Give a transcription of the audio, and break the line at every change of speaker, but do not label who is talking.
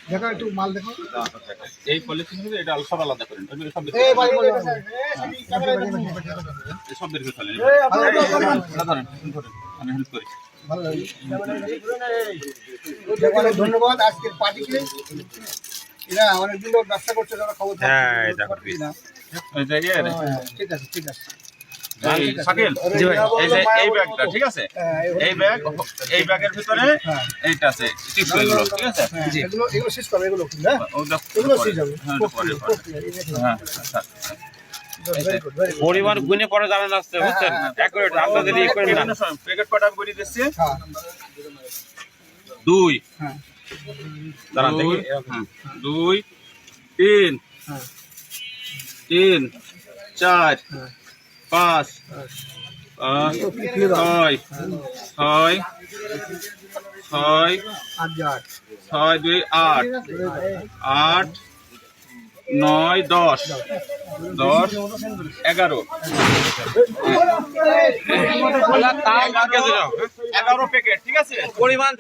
দেখো একটু মাল দেখো
এই পলিথিন গুলো এটা সব আলাদা করেন সব সব বের করে ফেলেন আমি হেল্প করি
ধন্যবাদ আজকের পার্টিকে এরা অনেকদিন ধরে ব্যবসা করছে যারা খবর ঠিক আছে ঠিক আছে
শাকিল এই ব্যাগটা ঠিক আছে এই ব্যাগের ভিতরে এইটা আছে টিস্যু এগুলো ঠিক আছে
এগুলো শেষ করবে এগুলো এগুলো শেষ হবে
হ্যাঁ
পরিমাণ গুণে পরে জানান আসছে বুঝছেন অ্যাকুরেট আপনাদের ই করেন না
প্যাকেট কটা করে দিচ্ছি 2
দাঁড়ান দেখি
2 3 3 4 5 6 2 8 8 9 10 11 11 প্যাকেট ঠিক আছে
পরিমাণ